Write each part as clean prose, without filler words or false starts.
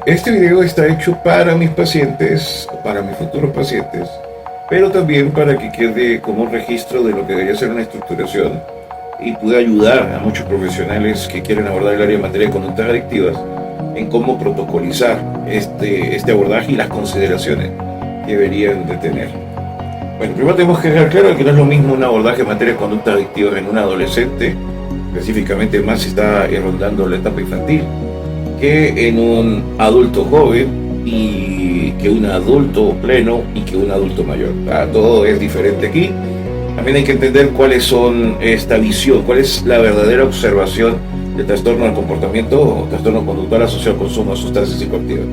Este video está hecho para mis pacientes, para mis futuros pacientes, pero también para que quede como un registro de lo que debería ser una estructuración y pueda ayudar a muchos profesionales que quieren abordar el área en materia de conductas adictivas en cómo protocolizar este abordaje y las consideraciones que deberían de tener. Bueno, primero tenemos que dejar claro que no es lo mismo un abordaje en materia de conductas adictivas en un adolescente, específicamente más si está rondando la etapa infantil, que en un adulto joven y que un adulto pleno y que un adulto mayor. Todo es diferente aquí. También hay que entender cuáles son esta visión, cuál es la verdadera observación del trastorno del comportamiento o trastorno conductual asociado al consumo de sustancias psicoactivas.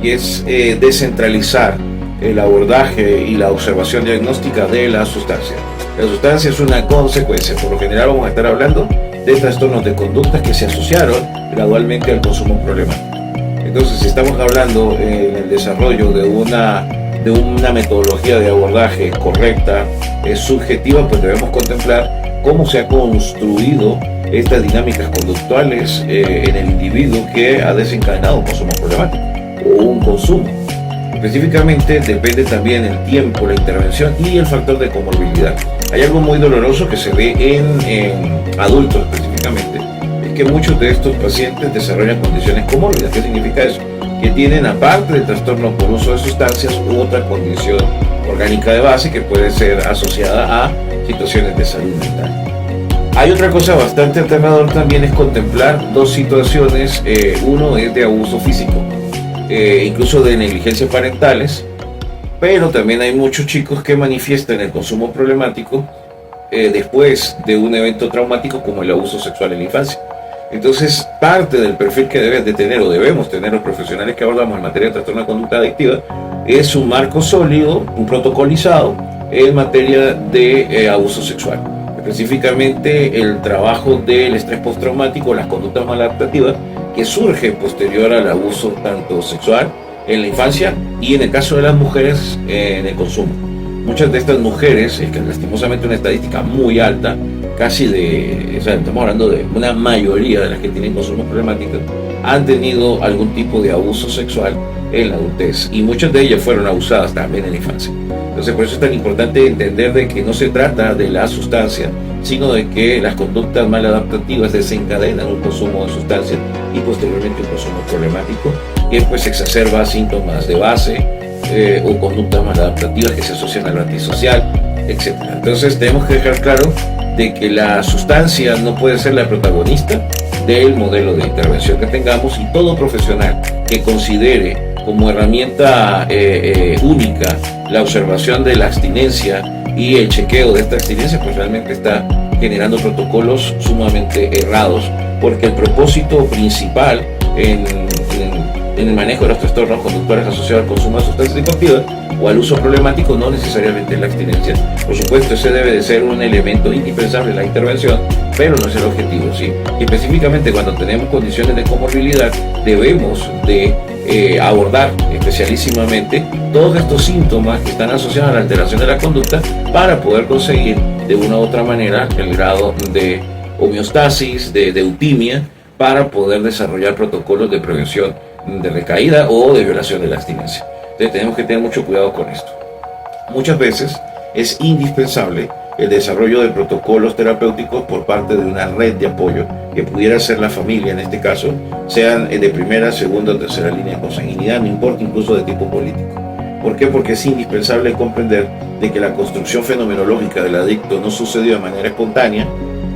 Y es descentralizar el abordaje y la observación diagnóstica de la sustancia. La sustancia es una consecuencia. Por lo general vamos a estar hablando de trastornos de conductas que se asociaron gradualmente al consumo problemático. Entonces, si estamos hablando en el desarrollo de una metodología de abordaje correcta, subjetiva, pues debemos contemplar cómo se ha construido estas dinámicas conductuales en el individuo que ha desencadenado un consumo problemático o un consumo. Específicamente depende también el tiempo, la intervención y el factor de comorbilidad. Hay algo muy doloroso que se ve en adultos específicamente, es que muchos de estos pacientes desarrollan condiciones comórbidas. ¿Qué significa eso? Que tienen, aparte del trastorno por uso de sustancias, otra condición orgánica de base que puede ser asociada a situaciones de salud mental. Hay otra cosa bastante aterradora también, es contemplar dos situaciones. Uno es de abuso físico, incluso de negligencias parentales, pero también hay muchos chicos que manifiestan el consumo problemático después de un evento traumático como el abuso sexual en la infancia. Entonces, parte del perfil que deben de tener o debemos tener los profesionales que abordamos en materia de trastorno de conducta adictiva es un marco sólido, un protocolizado en materia de abuso sexual. Específicamente el trabajo del estrés postraumático, las conductas maladaptativas que surge posterior al abuso tanto sexual en la infancia y en el caso de las mujeres en el consumo. Muchas de estas mujeres, que lastimosamente una estadística muy alta, estamos hablando de una mayoría de las que tienen consumo problemático, han tenido algún tipo de abuso sexual en la adultez y muchas de ellas fueron abusadas también en la infancia. Entonces, por eso es tan importante entender de que no se trata de la sustancia, sino de que las conductas maladaptativas desencadenan un consumo de sustancias y posteriormente un consumo problemático que pues exacerba síntomas de base o conductas maladaptativas que se asocian al antisocial, etc. Entonces tenemos que dejar claro de que la sustancia no puede ser la protagonista del modelo de intervención que tengamos, y todo profesional que considere como herramienta única la observación de la abstinencia y el chequeo de esta abstinencia, pues realmente está generando protocolos sumamente errados, porque el propósito principal en el manejo de los trastornos conductuales asociados al consumo de sustancias psicoactivas o al uso problemático no necesariamente es la abstinencia. Por supuesto, ese debe de ser un elemento indispensable de la intervención, pero no es el objetivo, ¿sí? Y específicamente cuando tenemos condiciones de comorbilidad, debemos de abordar especialísimamente todos estos síntomas que están asociados a la alteración de la conducta para poder conseguir de una u otra manera el grado de homeostasis, de eutimia, para poder desarrollar protocolos de prevención de recaída o de violación de la abstinencia. Entonces tenemos que tener mucho cuidado con esto. Muchas veces es indispensable el desarrollo de protocolos terapéuticos por parte de una red de apoyo, que pudiera ser la familia en este caso, sean de primera, segunda o tercera línea de consanguinidad, no importa, incluso de tipo político. ¿Por qué? Porque es indispensable comprender de que la construcción fenomenológica del adicto no sucedió de manera espontánea,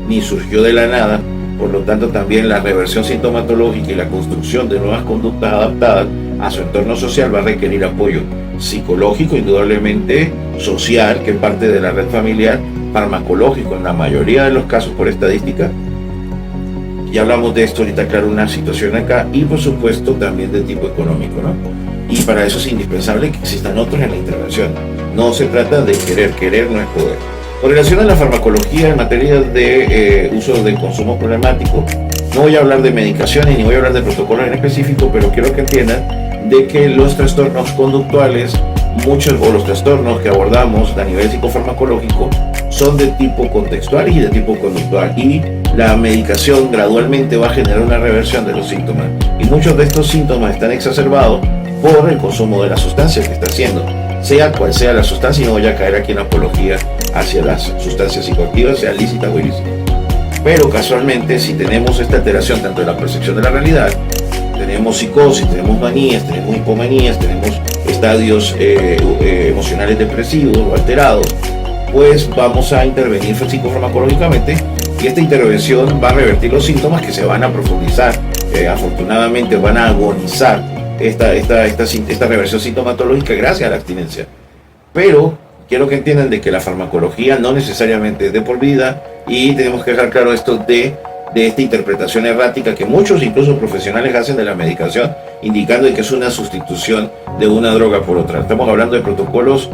ni surgió de la nada. Por lo tanto, también la reversión sintomatológica y la construcción de nuevas conductas adaptadas a su entorno social va a requerir apoyo psicológico, indudablemente social, que es parte de la red familiar, farmacológico en la mayoría de los casos por estadística. Ya hablamos de esto ahorita, claro, una situación acá, y por supuesto también de tipo económico, ¿no? Y para eso es indispensable que existan otros en la intervención. No se trata de querer no es poder. Con relación a la farmacología en materia de uso del consumo problemático, no voy a hablar de medicaciones ni voy a hablar de protocolos en específico, pero quiero que entiendan de que los trastornos conductuales, muchos o los trastornos que abordamos a nivel psicofarmacológico, son de tipo contextual y de tipo conductual, y la medicación gradualmente va a generar una reversión de los síntomas, y muchos de estos síntomas están exacerbados por el consumo de la sustancia que está haciendo, sea cual sea la sustancia, y no voy a caer aquí en apología hacia las sustancias psicoactivas, sean lícitas o ilícitas. Pero casualmente, si tenemos esta alteración tanto de la percepción de la realidad, tenemos psicosis, tenemos manías, tenemos hipomanías, tenemos estadios emocionales depresivos o alterados, pues vamos a intervenir psicofarmacológicamente, y esta intervención va a revertir los síntomas, que se van a profundizar, afortunadamente van a agonizar esta reversión sintomatológica gracias a la abstinencia. Pero quiero que entiendan de que la farmacología no necesariamente es de por vida, y tenemos que dejar claro esto de esta interpretación errática que muchos, incluso profesionales, hacen de la medicación, indicando que es una sustitución de una droga por otra. Estamos hablando de protocolos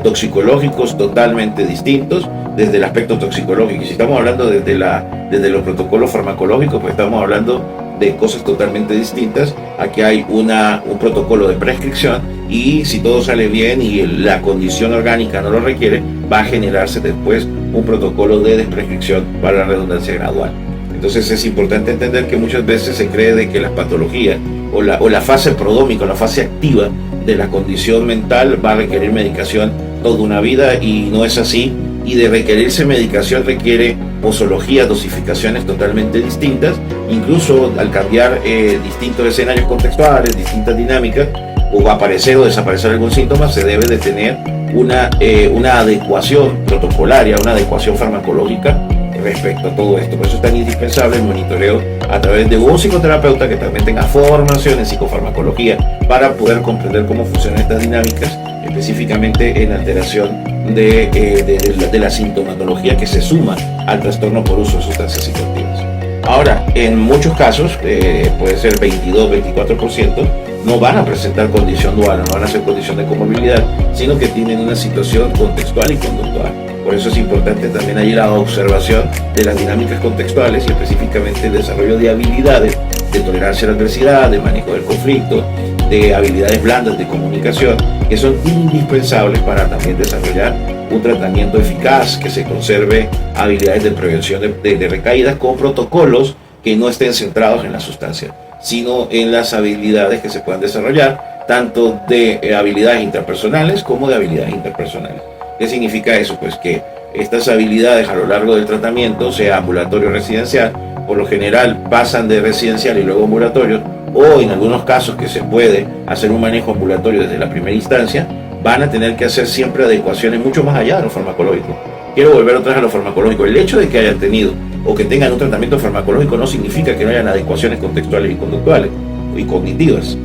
toxicológicos totalmente distintos desde el aspecto toxicológico, y si estamos hablando desde los protocolos farmacológicos, pues estamos hablando de cosas totalmente distintas. Aquí hay un protocolo de prescripción, y si todo sale bien y la condición orgánica no lo requiere, va a generarse después un protocolo de desprescripción, para la redundancia, gradual. Entonces es importante entender que muchas veces se cree de que las patologías o la fase prodrómica, la fase activa de la condición mental, va a requerir medicación toda una vida, y no es así. Y de requerirse medicación requiere posologías, dosificaciones totalmente distintas, incluso al cambiar distintos escenarios contextuales, distintas dinámicas, o aparecer o desaparecer algún síntoma, se debe de tener una adecuación protocolaria, una adecuación farmacológica respecto a todo esto. Por eso es tan indispensable el monitoreo a través de un psicoterapeuta que también tenga formación en psicofarmacología, para poder comprender cómo funcionan estas dinámicas, específicamente en alteración de la sintomatología que se suma al trastorno por uso de sustancias psicoactivas. Ahora, en muchos casos, puede ser 22-24%, no van a presentar condición dual, no van a ser condición de comorbilidad, sino que tienen una situación contextual y conductual. Por eso es importante también ahí la observación de las dinámicas contextuales, y específicamente el desarrollo de habilidades de tolerancia a la adversidad, de manejo del conflicto, de habilidades blandas de comunicación, que son indispensables para también desarrollar un tratamiento eficaz, que se conserve habilidades de prevención de recaídas, con protocolos que no estén centrados en la sustancia, sino en las habilidades que se puedan desarrollar, tanto de habilidades intrapersonales como de habilidades interpersonales. ¿Qué significa eso? Pues que estas habilidades a lo largo del tratamiento, sea ambulatorio o residencial, por lo general pasan de residencial y luego ambulatorio, o en algunos casos que se puede hacer un manejo ambulatorio desde la primera instancia, van a tener que hacer siempre adecuaciones mucho más allá de lo farmacológico. Quiero volver otra vez a lo farmacológico. El hecho de que hayan tenido o que tengan un tratamiento farmacológico no significa que no hayan adecuaciones contextuales y conductuales y cognitivas.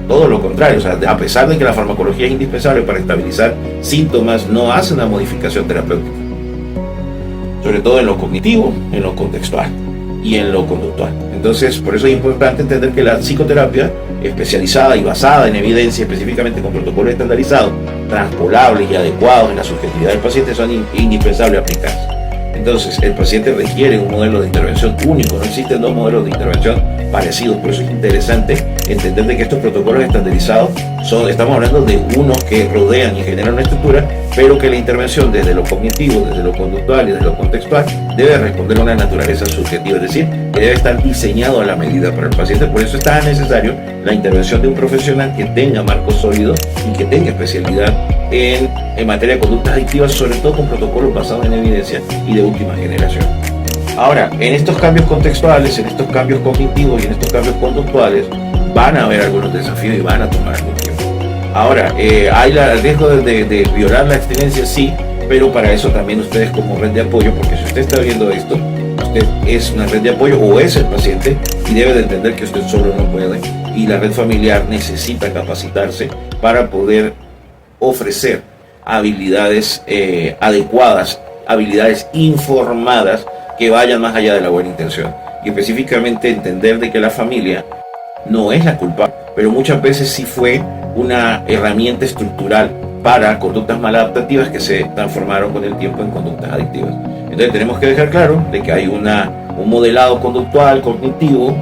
Todo lo contrario, o sea, a pesar de que la farmacología es indispensable para estabilizar síntomas, no hace una modificación terapéutica, sobre todo en lo cognitivo, en lo contextual y en lo conductual. Entonces, por eso es importante entender que la psicoterapia especializada y basada en evidencia, específicamente con protocolos estandarizados, transpolables y adecuados en la subjetividad del paciente, son indispensables aplicarse. Entonces, el paciente requiere un modelo de intervención único, no existen dos modelos de intervención parecidos. Por eso es interesante entender de que estos protocolos estandarizados estamos hablando de unos que rodean y generan una estructura, pero que la intervención desde lo cognitivo, desde lo conductual y desde lo contextual debe responder a una naturaleza subjetiva, es decir, que debe estar diseñado a la medida para el paciente. Por eso es tan necesario la intervención de un profesional que tenga marcos sólidos y que tenga especialidad en materia de conductas adictivas, sobre todo con protocolos basados en evidencia y de última generación. Ahora, en estos cambios contextuales, en estos cambios cognitivos y en estos cambios conductuales, van a haber algunos desafíos y van a tomar algún tiempo. Ahora, ¿hay el riesgo de violar la abstinencia? Sí, pero para eso también ustedes, como red de apoyo, porque si usted está viendo esto, usted es una red de apoyo o es el paciente, y debe de entender que usted solo no puede, y la red familiar necesita capacitarse para poder ofrecer habilidades adecuadas, habilidades informadas, que vayan más allá de la buena intención, y específicamente entender de que la familia no es la culpable, pero muchas veces sí fue una herramienta estructural para conductas maladaptativas que se transformaron con el tiempo en conductas adictivas. Entonces tenemos que dejar claro de que hay un modelado conductual, cognitivo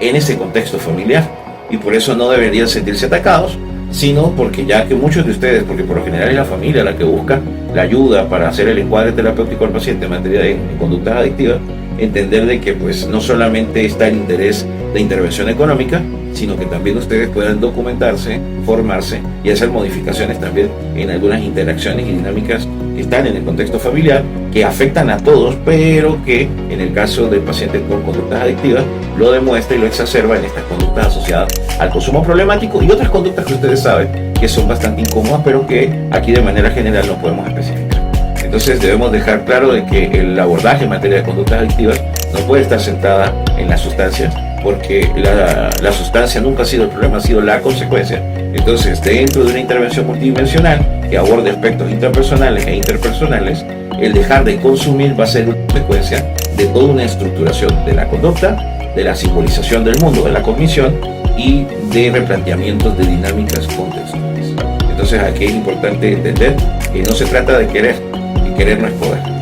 en ese contexto familiar, y por eso no deberían sentirse atacados sino porque ya que muchos de ustedes, porque por lo general es la familia la que busca la ayuda para hacer el encuadre terapéutico al paciente en materia de conductas adictivas, entender de que pues no solamente está el interés de intervención económica, sino que también ustedes puedan documentarse, formarse y hacer modificaciones también en algunas interacciones y dinámicas que están en el contexto familiar, que afectan a todos, pero que en el caso del paciente con conductas adictivas lo demuestra y lo exacerba en estas conductas asociadas al consumo problemático y otras conductas que ustedes saben que son bastante incómodas, pero que aquí de manera general no podemos especificar. Entonces debemos dejar claro de que el abordaje en materia de conductas adictivas no puede estar sentada en la sustancia, porque la sustancia nunca ha sido el problema, ha sido la consecuencia. Entonces, dentro de una intervención multidimensional que aborde aspectos intrapersonales e interpersonales, el dejar de consumir va a ser una consecuencia de toda una estructuración de la conducta, de la simbolización del mundo, de la cognición y de replanteamientos de dinámicas contextuales. Entonces, aquí es importante entender que no se trata de querer, y querer no es poder.